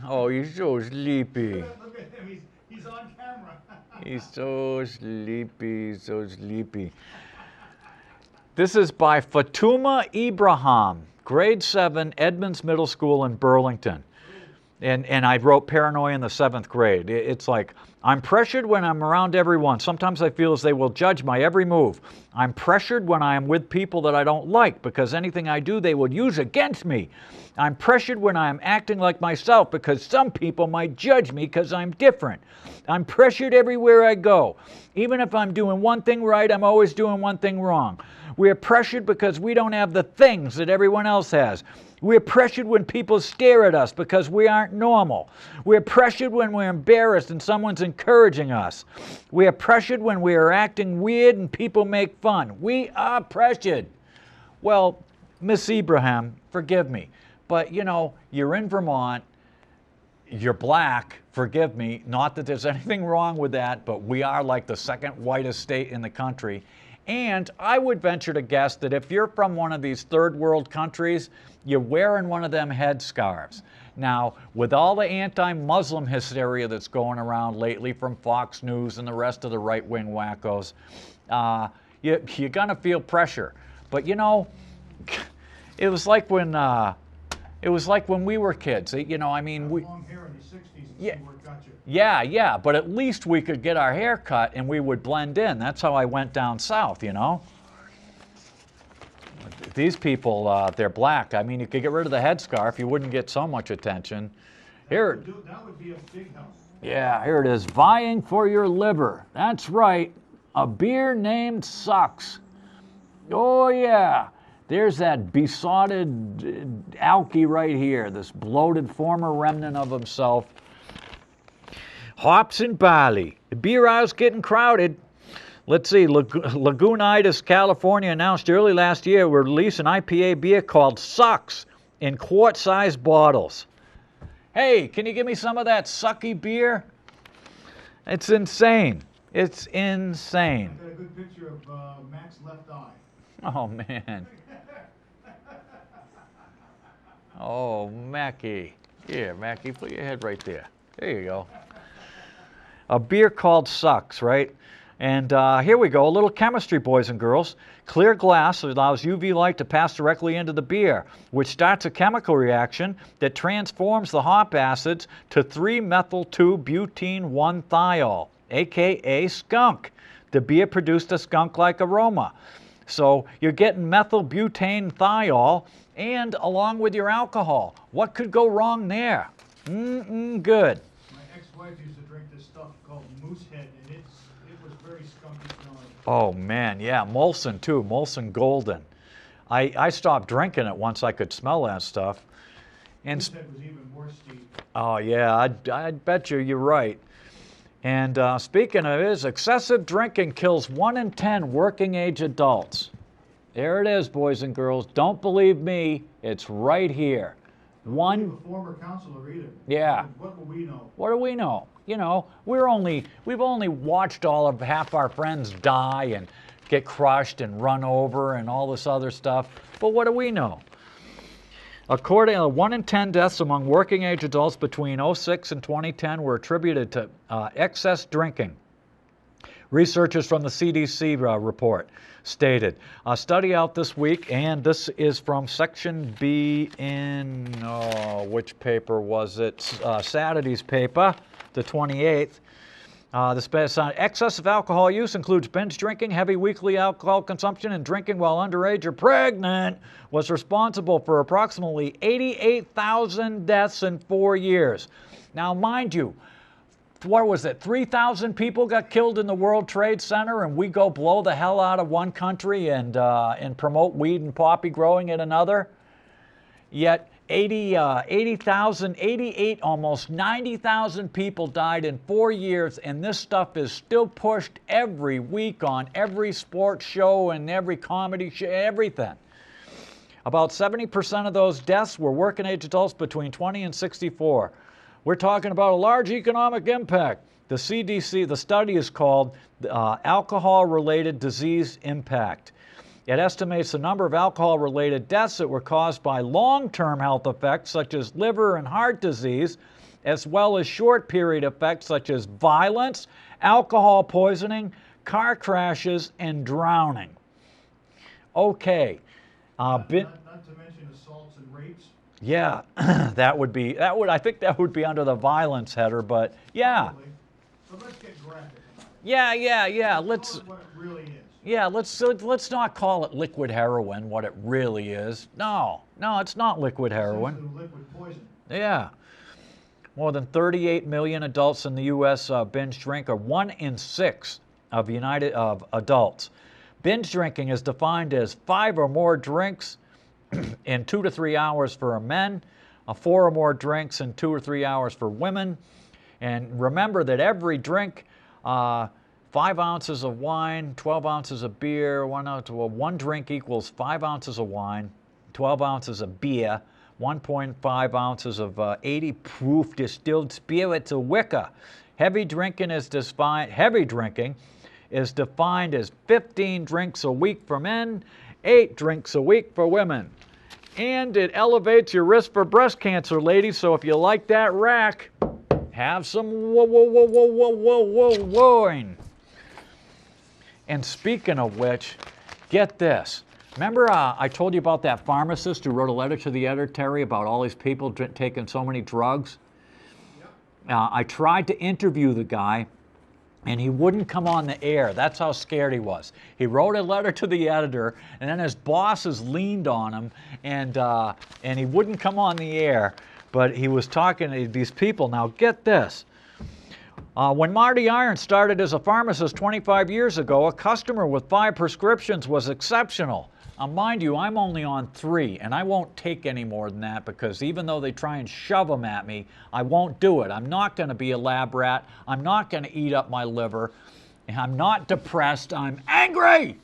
Oh, he's so sleepy. Look at him. He's on camera. He's so sleepy. This is by Fatuma Ibrahim, grade 7, Edmonds Middle School in Burlington. And I wrote paranoia in the 7th grade. It's like, I'm pressured when I'm around everyone. Sometimes I feel as they will judge my every move. I'm pressured when I am with people that I don't like because anything I do they would use against me. I'm pressured when I am acting like myself because some people might judge me because I'm different. I'm pressured everywhere I go. Even if I'm doing one thing right, I'm always doing one thing wrong. We're pressured because we don't have the things that everyone else has. We're pressured when people stare at us because we aren't normal. We're pressured when we're embarrassed and someone's encouraging us. We are pressured when we are acting weird and people make fun. We are pressured. Well, Miss Ibrahim, forgive me, but you know, you're in Vermont, you're black, forgive me, not that there's anything wrong with that, but we are like the second whitest state in the country. And I would venture to guess that if you're from one of these third world countries, you're wearing one of them headscarves. Now, with all the anti-Muslim hysteria that's going around lately from Fox News and the rest of the right-wing wackos, you're going to feel pressure. But you know, it was like when we were kids. You know, I mean, Long hair in the 60s and Yeah. see where it got you. Yeah, but at least we could get our hair cut and we would blend in. That's how I went down south, you know. These people, they're black. I mean, you could get rid of the headscarf, you wouldn't get so much attention. Here, That would be a big help. yeah, here it is. Vying for your liver. That's right. A beer named Sucks. Oh, yeah. There's that besotted alky right here, this bloated former remnant of himself. Hops and barley. The beer aisle's getting crowded. Let's see, Lagunitas, California announced early last year will release an IPA beer called Sucks in quart-sized bottles. Hey, can you give me some of that sucky beer? It's insane. It's insane. I got a good picture of Mac's left eye. Oh, man. Oh, Mackie. Here, Mackie, put your head right there. There you go. A beer called Sucks, right? And here we go, a little chemistry, boys and girls. Clear glass allows UV light to pass directly into the beer, which starts a chemical reaction that transforms the hop acids to 3-methyl-2-butene-1-thiol, aka skunk. The beer produced a skunk-like aroma. So you're getting methylbutane-thiol and along with your alcohol. What could go wrong there? Good. My ex-wife used to drink this stuff called Moosehead, and it was very skunky smelling. Oh man, yeah, Molson too, Molson Golden. I stopped drinking it once I could smell that stuff. And Moosehead was even more steep. oh yeah, I'd bet you're right. And speaking of this, excessive drinking kills 1 in 10 working age adults. There it is, boys and girls. Don't believe me, it's right here. I'm One, a former counselor either. Yeah. What will we know? what do we know? You know, we've only watched all of half our friends die and get crushed and run over and all this other stuff. But what do we know? According to 1 in 10 deaths among working age adults between 2006 and 2010 were attributed to excess drinking. Researchers from the CDC report stated. A study out this week, and this is from Section B in, which paper was it? Saturday's paper, the 28th. Excessive alcohol use includes binge drinking, heavy weekly alcohol consumption, and drinking while underage or pregnant was responsible for approximately 88,000 deaths in 4 years. Now, mind you, what was it, 3,000 people got killed in the World Trade Center, and we go blow the hell out of one country and promote weed and poppy growing in another? Yet 88, almost 90,000 people died in 4 years, and this stuff is still pushed every week on every sports show and every comedy show, everything. About 70% of those deaths were working age adults between 20 and 64. We're talking about a large economic impact. The CDC, the study is called Alcohol-Related Disease Impact. It estimates the number of alcohol-related deaths that were caused by long-term health effects such as liver and heart disease, as well as short-period effects such as violence, alcohol poisoning, car crashes, and drowning. Okay. Not to mention assaults and rapes. Yeah, I think that would be under the violence header, but yeah. Probably. So let's get graphic about it. Yeah. Let's call it what it really is. Yeah, let's not call it liquid heroin what it really is. No, it's not liquid heroin. Essentially liquid poison. Yeah. More than 38 million adults in the U.S. Binge drink, or 1 in 6 of adults. Binge drinking is defined as 5 or more drinks in 2 to 3 hours for men, 4 or more drinks in 2 or 3 hours for women. And remember that every drink, 5 ounces of wine, 12 ounces of beer, one drink equals 5 ounces of wine, 12 ounces of beer, 1.5 ounces of 80 proof distilled spirits of Wicca. Heavy drinking is defined as 15 drinks a week for men, 8 drinks a week for women. And it elevates your risk for breast cancer, ladies, so if you like that rack, have some wine. And speaking of which, get this. Remember I told you about that pharmacist who wrote a letter to the editor, Terry, about all these people taking so many drugs? Yep. I tried to interview the guy, and he wouldn't come on the air. That's how scared he was. He wrote a letter to the editor, and then his bosses leaned on him, and he wouldn't come on the air. But he was talking to these people. Now, get this. When Marty Irons started as a pharmacist 25 years ago, a customer with 5 prescriptions was exceptional. Mind you, I'm only on 3, and I won't take any more than that because even though they try and shove them at me, I won't do it. I'm not going to be a lab rat. I'm not going to eat up my liver. I'm not depressed. I'm angry.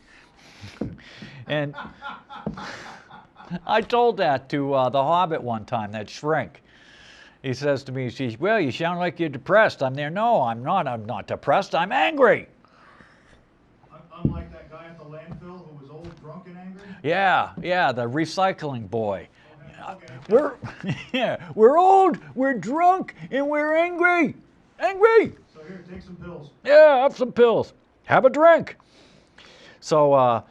And I told that to the Hobbit one time, that shrink. He says to me, well, you sound like you're depressed. I'm there. No, I'm not. I'm not depressed. I'm angry. Unlike that guy at the landfill who was old, drunk, and angry? Yeah, the recycling boy. Okay. We're old, we're drunk, and we're angry. Angry! So here, take some pills. Yeah, have some pills. Have a drink. So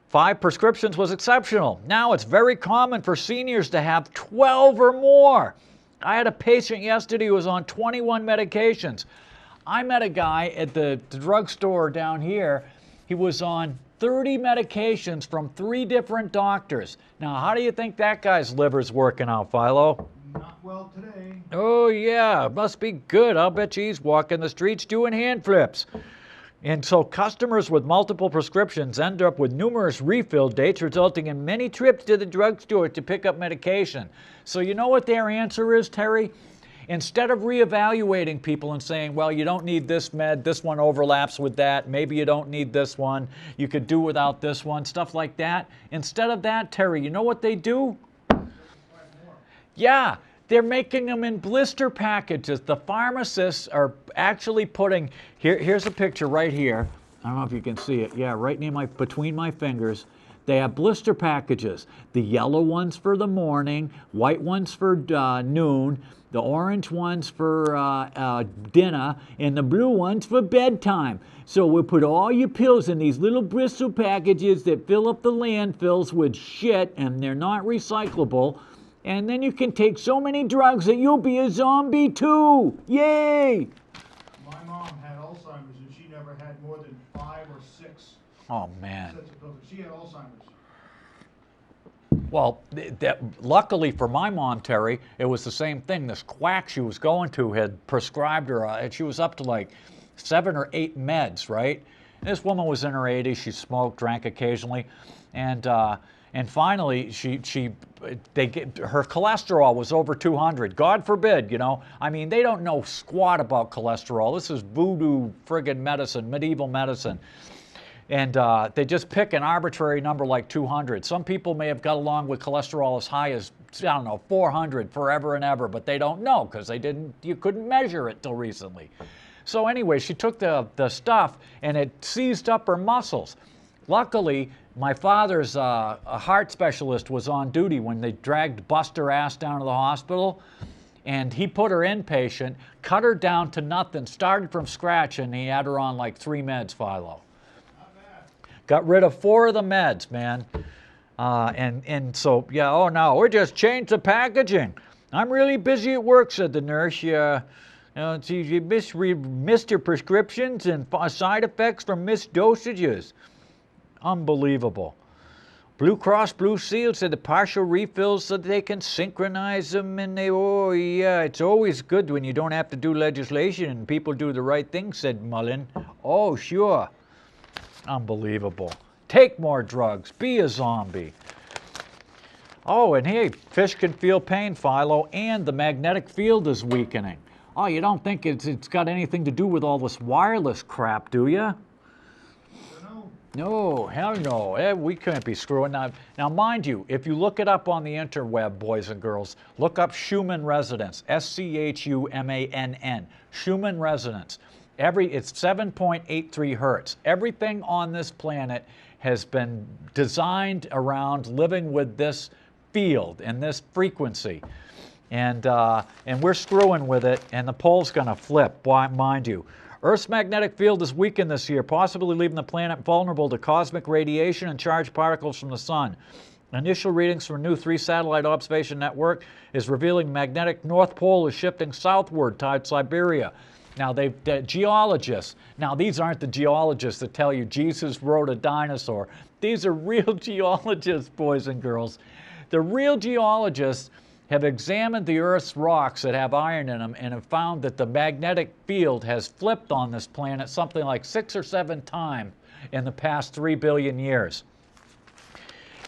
5 prescriptions was exceptional. Now it's very common for seniors to have 12 or more. I had a patient yesterday who was on 21 medications. I met a guy at the drugstore down here. He was on 30 medications from 3 different doctors. Now, how do you think that guy's liver's working out, Philo? Not well today. Oh, yeah, must be good. I'll bet you he's walking the streets doing hand flips. And so customers with multiple prescriptions end up with numerous refill dates, resulting in many trips to the drugstore to pick up medication. So you know what their answer is, Terry? Instead of reevaluating people and saying, well, you don't need this med, this one overlaps with that, maybe you don't need this one, you could do without this one, stuff like that. Instead of that, Terry, you know what they do? Yeah, they're making them in blister packages. The pharmacists are actually putting, here's a picture right here. I don't know if you can see it. Yeah, right between my fingers. They have blister packages. The yellow ones for the morning, white ones for noon, the orange ones for dinner, and the blue ones for bedtime. So we'll put all your pills in these little blister packages that fill up the landfills with shit, and they're not recyclable. And then you can take so many drugs that you'll be a zombie too. Yay! My mom had Alzheimer's and she never had more than 5 or 6 Oh, man. sets of pills. She had Alzheimer's. Well, luckily for my mom, Terry, it was the same thing. This quack she was going to had prescribed her, and she was up to like 7 or 8 meds, right? This woman was in her 80s. She smoked, drank occasionally, and finally, her cholesterol was over 200. God forbid, you know. I mean, they don't know squat about cholesterol. This is voodoo friggin' medicine, medieval medicine. And they just pick an arbitrary number like 200. Some people may have got along with cholesterol as high as, I don't know, 400 forever and ever, but they don't know because you couldn't measure it till recently. So anyway, she took the stuff and it seized up her muscles. Luckily, my father's a heart specialist was on duty when they dragged Buster ass down to the hospital, and he put her inpatient, cut her down to nothing, started from scratch, and he had her on like 3 meds, Philo. Got rid of 4 of the meds, man. And so, yeah, oh no, we just changed the packaging. I'm really busy at work, said the nurse. You missed your prescriptions and side effects from missed dosages. Unbelievable. Blue Cross Blue Shield said the partial refills so that they can synchronize them, and oh yeah, it's always good when you don't have to do legislation and people do the right thing, said Mullen. Oh sure. Unbelievable. Take more drugs. Be a zombie. Oh, and hey, fish can feel pain, Philo, and the magnetic field is weakening. Oh, you don't think it's got anything to do with all this wireless crap, do you? No, hell no. We can't be screwing that. Now, mind you, if you look it up on the interweb, boys and girls, look up Schumann resonance, SCHUMANN, Schumann resonance. It's 7.83 hertz. Everything on this planet has been designed around living with this field and this frequency. And we're screwing with it, and the pole's going to flip, mind you. Earth's magnetic field is weakened this year, possibly leaving the planet vulnerable to cosmic radiation and charged particles from the sun. Initial readings from a new 3-satellite observation network is revealing magnetic North Pole is shifting southward toward Siberia. Now, the geologists, now these aren't the geologists that tell you Jesus rode a dinosaur. These are real geologists, boys and girls. The real geologists have examined the Earth's rocks that have iron in them and have found that the magnetic field has flipped on this planet something like 6 or 7 times in the past 3 billion years.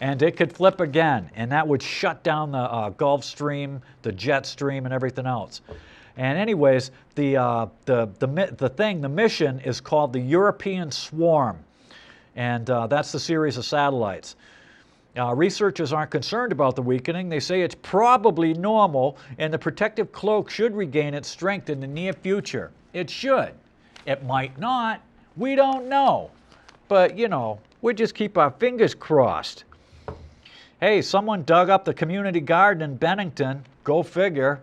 And it could flip again, and that would shut down the Gulf Stream, the jet stream, and everything else. And anyways, the mission is called the European Swarm, and that's the series of satellites. Researchers aren't concerned about the weakening. They say it's probably normal, and the protective cloak should regain its strength in the near future. It should. It might not. We don't know. But, you know, we just keep our fingers crossed. Hey, someone dug up the community garden in Bennington. Go figure.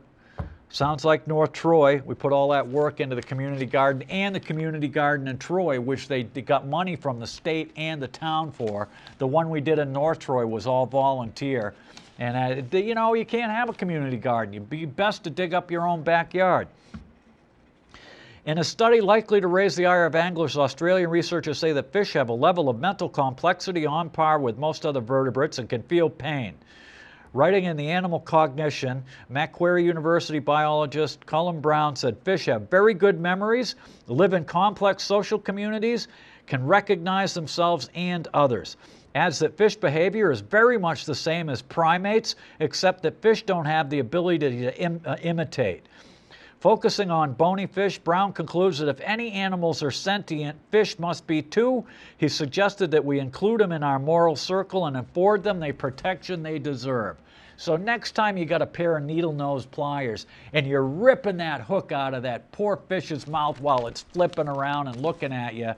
Sounds like North Troy. We put all that work into the community garden and the community garden in Troy, which they got money from the state and the town for. The one we did in North Troy was all volunteer. And, you know, you can't have a community garden. You'd be best to dig up your own backyard. In a study likely to raise the ire of anglers, Australian researchers say that fish have a level of mental complexity on par with most other vertebrates and can feel pain. Writing in the Animal Cognition, Macquarie University biologist Cullen Brown said fish have very good memories, live in complex social communities, can recognize themselves and others. Adds that fish behavior is very much the same as primates, except that fish don't have the ability to imitate. Focusing on bony fish, Brown concludes that if any animals are sentient, fish must be too. He suggested that we include them in our moral circle and afford them the protection they deserve. So next time you got a pair of needle-nose pliers and you're ripping that hook out of that poor fish's mouth while it's flipping around and looking at you,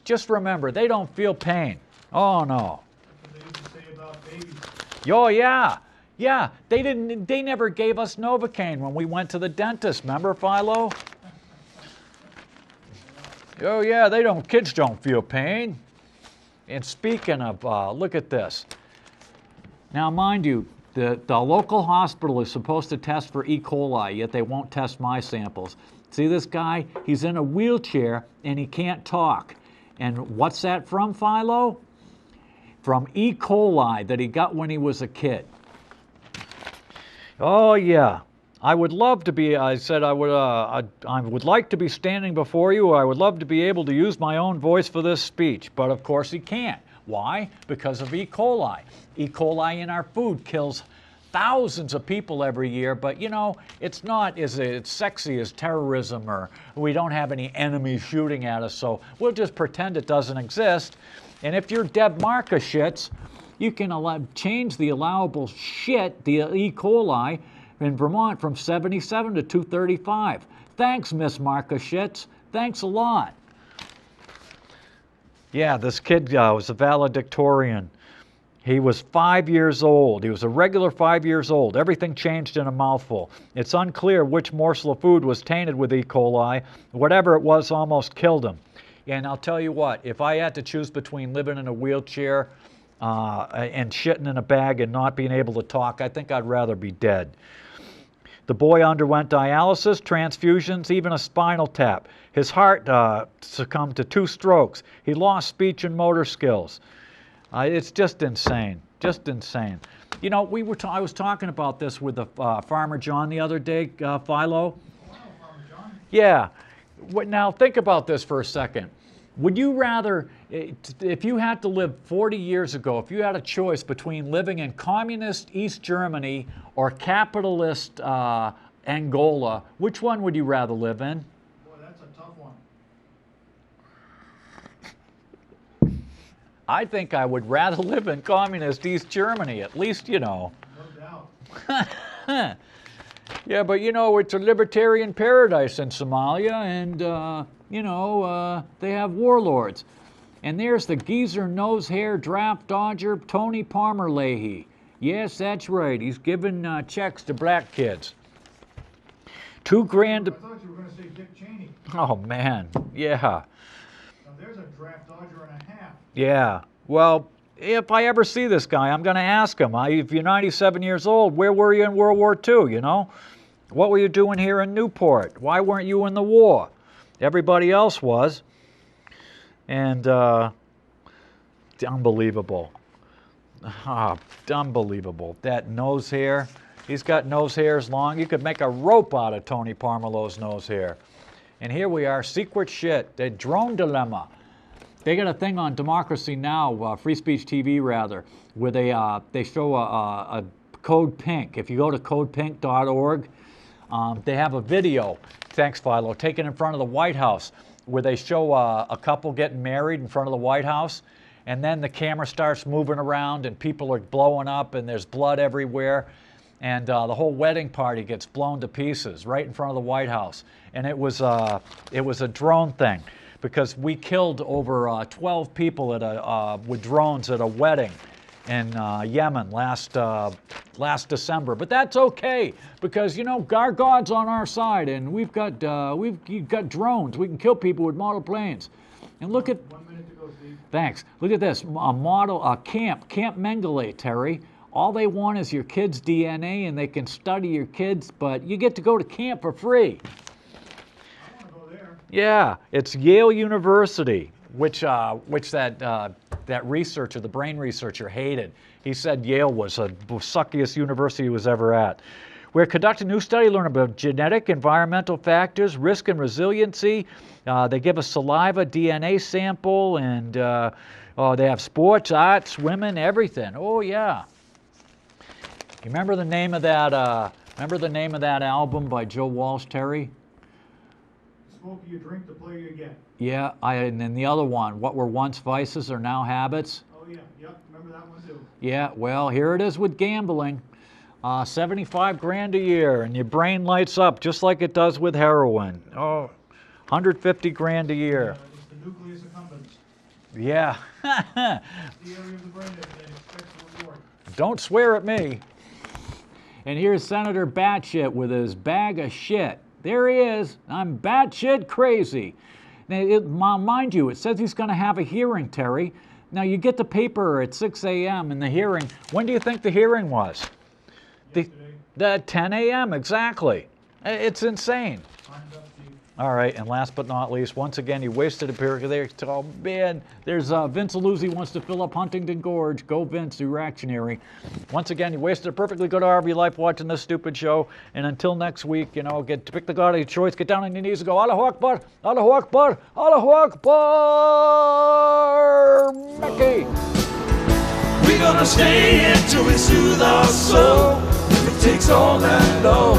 just remember, they don't feel pain. Oh, no. That's what they used to say about babies. Oh, yeah. Yeah, they never gave us Novocaine when we went to the dentist. Remember, Philo? Oh, yeah, kids don't feel pain. And speaking of, look at this. Now, mind you, the local hospital is supposed to test for E. coli, yet they won't test my samples. See this guy? He's in a wheelchair and he can't talk. And what's that from, Philo? From E. coli that he got when he was a kid. Oh, yeah. I would love to be, I said I would like to be standing before you. I would love to be able to use my own voice for this speech. But of course he can't. Why? Because of E. coli. E. coli in our food kills thousands of people every year, but you know, it's not as sexy as terrorism, or we don't have any enemies shooting at us, so we'll just pretend it doesn't exist. And if you're Deb Markashits, you can change the allowable shit, the E. coli, in Vermont from 77 to 235. Thanks, Miss Markashits. Thanks a lot. Yeah, this kid was a valedictorian. He was 5 years old. He was a regular 5 years old. Everything changed in a mouthful. It's unclear which morsel of food was tainted with E. coli. Whatever it was almost killed him. And I'll tell you what, if I had to choose between living in a wheelchair and shitting in a bag and not being able to talk. I think I'd rather be dead. The boy underwent dialysis, transfusions, even a spinal tap. His heart succumbed to 2 strokes. He lost speech and motor skills. It's just insane, just insane. You know, I was talking about this with Farmer John the other day, Philo. Wow, Farmer John. Yeah. Now think about this for a second. Would you rather, if you had to live 40 years ago, if you had a choice between living in communist East Germany or capitalist Angola, which one would you rather live in? Boy, that's a tough one. I think I would rather live in communist East Germany, at least, you know. No doubt. Yeah, but you know, it's a libertarian paradise in Somalia, and you know, they have warlords. And there's the geezer nose hair draft dodger Tony Palmer Leahy. Yes, that's right. He's giving checks to black kids. $2 grand. I thought you were going to say Dick Cheney. Oh man, yeah, Now there's a draft dodger and a half. yeah. Well, if I ever see this guy, I'm going to ask him. If you're 97 years old, where were you in World War II? You know, what were you doing here in Newport? Why weren't you in the war? Everybody else was. And unbelievable. Unbelievable. That nose hair. He's got nose hairs long. You could make a rope out of Tony Parmalo's nose hair. And here we are, secret shit. The drone dilemma. They got a thing on Democracy Now!, Free Speech TV rather, where they show a Code Pink. If you go to codepink.org, they have a video, thanks Philo, taken in front of the White House, where they show a couple getting married in front of the White House, and then the camera starts moving around and people are blowing up and there's blood everywhere, and the whole wedding party gets blown to pieces right in front of the White House. And it was a drone thing, because we killed over 12 people with drones at a wedding in Yemen last December. But that's okay, because you know our God's on our side, and we've got drones. We can kill people with model planes. And look at 1 minute to go, Steve. thanks. Look at this, Camp Mengele, Terry. All they want is your kid's DNA, and they can study your kids, but you get to go to camp for free. Yeah, it's Yale University, which that researcher, the brain researcher, hated. He said Yale was the suckiest university he was ever at. We're conducting a new study, learn about genetic, environmental factors, risk and resiliency. They give us saliva, DNA sample, and they have sports, arts, women, everything. Oh yeah. You remember the name of that? Album by Joe Walsh, Terry? Smoke you drink, the player you get. Yeah, and then the other one, what were once vices are now habits. Oh yeah, yep, remember that one too. Yeah, well, here it is with gambling. 75 grand a year, and your brain lights up just like it does with heroin. Oh, 150 grand a year. It's the nucleus accumbens. Yeah. The area of the brain that expects the reward. Don't swear at me. And here's Senator Batshit with his bag of shit. There he is. I'm batshit crazy. Now, mind you, it says he's going to have a hearing, Terry. Now, you get the paper at 6 a.m. and the hearing. When do you think the hearing was? The 10 a.m. exactly. It's insane. Time's up, Steve. All right, and last but not least, once again, you wasted a period there. Oh man, there's Vince Aluzzi wants to fill up Huntington Gorge. Go Vince, you reactionary. Once again, you wasted a perfectly good hour of your life watching this stupid show. And until next week, you know, get to pick the God of your choice, get down on your knees and go, Allahu Akbar, Allahu Akbar, Allahu Akbar, Mickey. We're gonna stay here till we soothe our soul. If it takes all night long.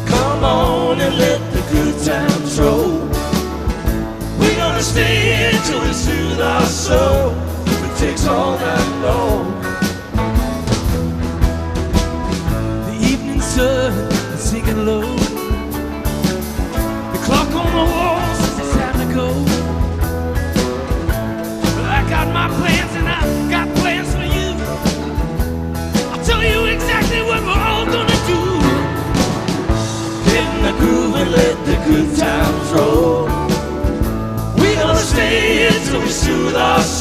Come on and let the good times roll. We're gonna stay here till we soothe our soul. If it takes all night long. The evening sun is sinking low. The clock on the wall says it's time to go. I got my plans and I've got plans for you. I'll tell you exactly what we're all gonna do. Get in the groove and let the good times roll. We're gonna stay here till we soon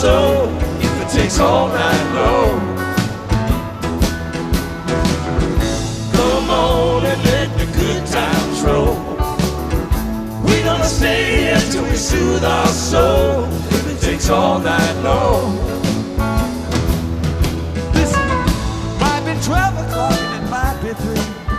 soul if it takes all night long. Come on and let the good times roll. We're gonna stay here till we soothe our soul if it takes all night long. Listen, might be 12 o'clock and it might be 3.